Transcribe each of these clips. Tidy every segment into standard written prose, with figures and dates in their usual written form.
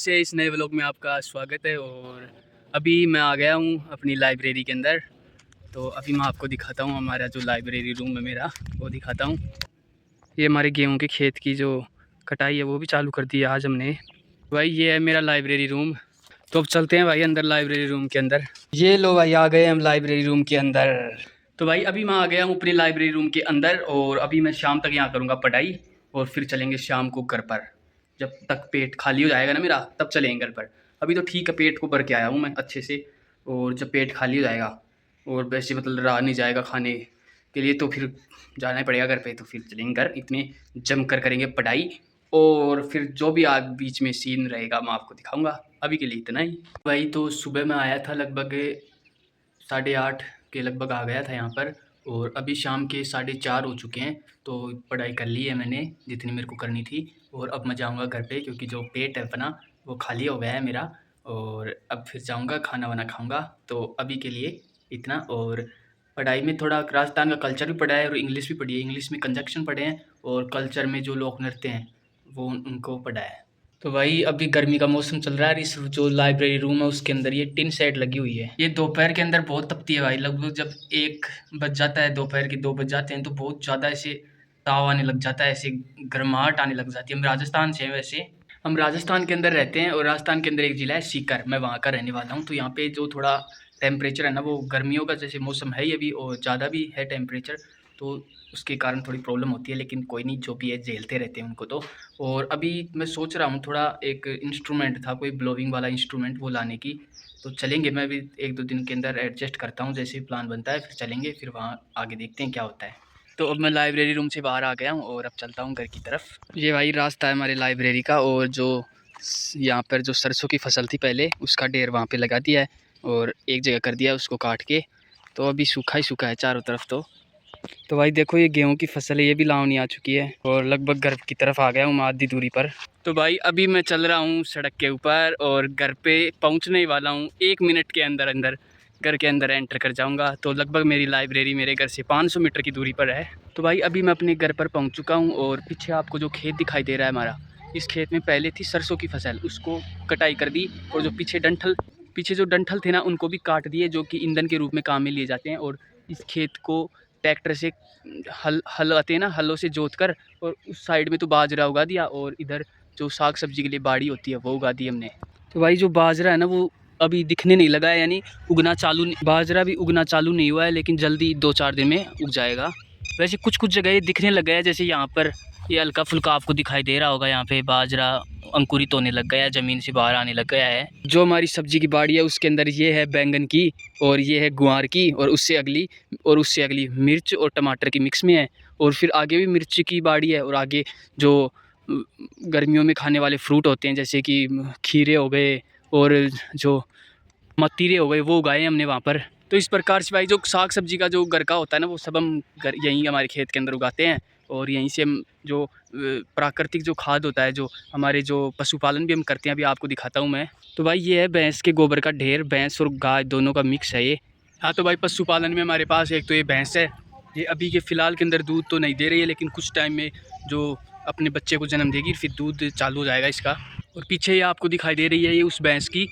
से इस नए व्लॉग में आपका स्वागत है। और अभी मैं आ गया हूँ अपनी लाइब्रेरी के अंदर। तो अभी मैं आपको दिखाता हूँ हमारा जो लाइब्रेरी रूम है मेरा, वो दिखाता हूँ। ये हमारे गेहूँ के खेत की जो कटाई है वो भी चालू कर दी है आज हमने। भाई ये है मेरा लाइब्रेरी रूम। तो अब चलते हैं भाई अंदर लाइब्रेरी रूम के अंदर। ये लो भाई आ गए हम लाइब्रेरी रूम के अंदर। तो भाई अभी मैं आ गया हूँ अपनी लाइब्रेरी रूम के अंदर और अभी मैं शाम तक यहाँ करूँगा पढ़ाई और फिर चलेंगे शाम को घर पर। जब तक पेट खाली हो जाएगा ना मेरा तब चलेंगे घर पर। अभी तो ठीक है, पेट को भर के आया हूँ मैं अच्छे से। और जब पेट खाली हो जाएगा और वैसे मतलब रहा नहीं जाएगा खाने के लिए तो फिर जाना ही पड़ेगा घर पे। तो फिर चलेंगे घर, इतने जम कर करेंगे पढ़ाई और फिर जो भी आग बीच में सीन रहेगा मैं आपको दिखाऊंगा। अभी के लिए इतना ही भाई। तो सुबह मैं आया था लगभग 8:30 के लगभग आ गया था यहाँ पर और अभी शाम के 4:30 हो चुके हैं। तो पढ़ाई कर ली है मैंने जितनी मेरे को करनी थी और अब मैं जाऊँगा घर पे क्योंकि जो पेट है अपना वो खाली हो गया है मेरा। और अब फिर जाऊँगा खाना वाना खाऊँगा। तो अभी के लिए इतना। और पढ़ाई में थोड़ा राजस्थान का कल्चर भी पढ़ा है और इंग्लिश भी पढ़ी है। इंग्लिश में कंजक्शन पढ़े हैं और कल्चर में जो लोक नृत्य हैं वो उनको पढ़ा है। तो भाई अभी गर्मी का मौसम चल रहा है। इस जो लाइब्रेरी रूम है उसके अंदर ये टिन शेड लगी हुई है। ये दोपहर के अंदर बहुत तपती है भाई। लगभग जब 1 बज जाता है, दोपहर के 2 बज जाते हैं तो बहुत ज़्यादा ऐसे ताव आने लग जाता है, ऐसे गर्माहट आने लग जाती है। हम राजस्थान से हैं वैसे, हम राजस्थान के अंदर रहते हैं और राजस्थान के अंदर एक ज़िला है सीकर, मैं वहाँ का रहने वाला हूँ। तो यहाँ पे जो थोड़ा टेम्परेचर है ना वो गर्मियों का जैसे मौसम है ये भी और ज़्यादा भी है टेम्परेचर, तो उसके कारण थोड़ी प्रॉब्लम होती है। लेकिन कोई नहीं, जो भी है झेलते रहते हैं उनको तो। और अभी मैं सोच रहा हूँ थोड़ा एक इंस्ट्रूमेंट था कोई ब्लोविंग वाला इंस्ट्रूमेंट वो लाने की। तो चलेंगे, मैं भी 1-2 दिन के अंदर एडजस्ट करता हूँ, जैसे प्लान बनता है फिर चलेंगे, फिर वहाँ आगे देखते हैं क्या होता है। तो अब मैं लाइब्रेरी रूम से बाहर आ गया हूँ और अब चलता हूँ घर की तरफ। ये भाई रास्ता है हमारे लाइब्रेरी का और जो यहाँ पर जो सरसों की फसल थी पहले उसका ढेर वहाँ पे लगा दिया है और एक जगह कर दिया उसको काट के। तो अभी सूखा ही सूखा है चारों तरफ। तो भाई देखो ये गेहूं की फसल है, ये भी लावनी आ चुकी है और लगभग घर की तरफ आ गया हूँ मैं आधी दूरी पर। तो भाई अभी मैं चल रहा हूँ सड़क के ऊपर और घर पे पहुँचने वाला हूँ 1 मिनट के अंदर अंदर घर के अंदर एंटर कर जाऊँगा। तो लगभग मेरी लाइब्रेरी मेरे घर से 500 मीटर की दूरी पर है। तो भाई अभी मैं अपने घर पर पहुँच चुका हूँ और पीछे आपको जो खेत दिखाई दे रहा है हमारा, इस खेत में पहले थी सरसों की फसल, उसको कटाई कर दी और जो पीछे जो डंठल थे ना उनको भी काट दिए, जो कि ईंधन के रूप में काम में लिए जाते हैं। और इस खेत को ट्रैक्टर से हल आते हैं ना, हलों से जोत कर और उस साइड में तो बाजरा उगा दिया और इधर जो साग सब्जी के लिए बाड़ी होती है वो उगा दी हमने। तो भाई जो बाजरा है ना वो अभी दिखने नहीं लगा है, यानी उगना चालू, बाजरा भी उगना चालू नहीं हुआ है लेकिन जल्दी 2-4 दिन में उग जाएगा। वैसे कुछ कुछ जगह ये दिखने लग गया है, जैसे यहाँ पर ये हल्का फुल्का आपको दिखाई दे रहा होगा, यहाँ पे बाजरा अंकुरित होने लग गया है, ज़मीन से बाहर आने लग गया है। जो हमारी सब्जी की बाड़ी है उसके अंदर ये है बैंगन की और ये है गुआर की और उससे अगली मिर्च और टमाटर की मिक्स में है। और फिर आगे भी मिर्च की बाड़ी है और आगे जो गर्मियों में खाने वाले फ्रूट होते हैं जैसे कि खीरे हो गए और जो मतीरे हो गए वो उगाए हैं हमने वहाँ पर। तो इस प्रकार से भाई जो साग सब्जी का जो घर का होता है ना वो सब हम घर यहीं हमारे खेत के अंदर उगाते हैं और यहीं से हम जो प्राकृतिक जो खाद होता है, जो हमारे जो पशुपालन भी हम करते हैं, अभी आपको दिखाता हूँ मैं। तो भाई ये है भैंस के गोबर का ढेर, भैंस और गाय दोनों का मिक्स है ये। हाँ तो भाई पशुपालन में हमारे पास एक तो ये भैंस है, ये अभी के फ़िलहाल के अंदर दूध तो नहीं दे रही है लेकिन कुछ टाइम में जो अपने बच्चे को जन्म देगी फिर दूध चालू हो जाएगा इसका। और पीछे ये आपको दिखाई दे रही है ये उस भैंस की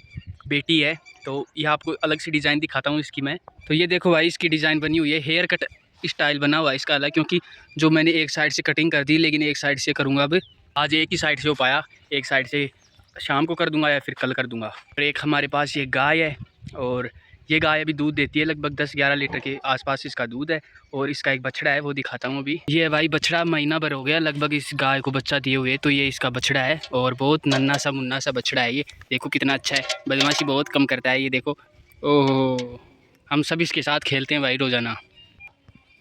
बेटी है। तो ये आपको अलग से डिज़ाइन दिखाता हूँ इसकी मैं। तो ये देखो भाई इसकी डिज़ाइन बनी हुई है, हेयर कट स्टाइल बना हुआ है इसका अलग, क्योंकि जो मैंने एक साइड से कटिंग कर दी लेकिन एक साइड से करूँगा अब। आज एक ही साइड से हो पाया, एक साइड से शाम को कर दूँगा या फिर कल कर दूँगा। और एक हमारे पास ये गाय है और ये गाय अभी दूध देती है, लगभग 10-11 लीटर के आसपास इसका दूध है। और इसका एक बछड़ा है वो दिखाता हूँ अभी। ये भाई बछड़ा महीना भर हो गया लगभग इस गाय को बच्चा दिए हुए, तो ये इसका बछड़ा है और बहुत नन्हा सा मुन्ना सा बछड़ा है ये। देखो कितना अच्छा है, बदमाशी बहुत कम करता है ये देखो। ओह हम सब इसके साथ खेलते हैं भाई रोज़ाना।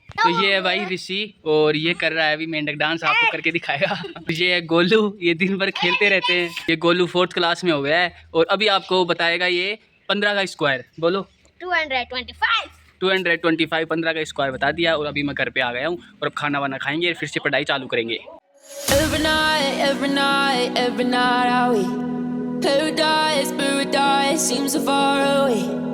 तो ये है भाई ऋषि और ये कर रहा है अभी मेंढक डांस, आपको करके दिखाएगा। ये है गोलू, ये दिन भर खेलते रहते हैं। ये गोलू 4th क्लास में हो गया है और अभी आपको बताएगा ये 15 का स्क्वायर। बोलो 225 15 का स्क्वायर बता दिया। और अभी मैं घर पे आ गया हूँ और अब खाना वाना खाएंगे फिर से पढ़ाई चालू करेंगे। Every night, I we paradise seems so far away.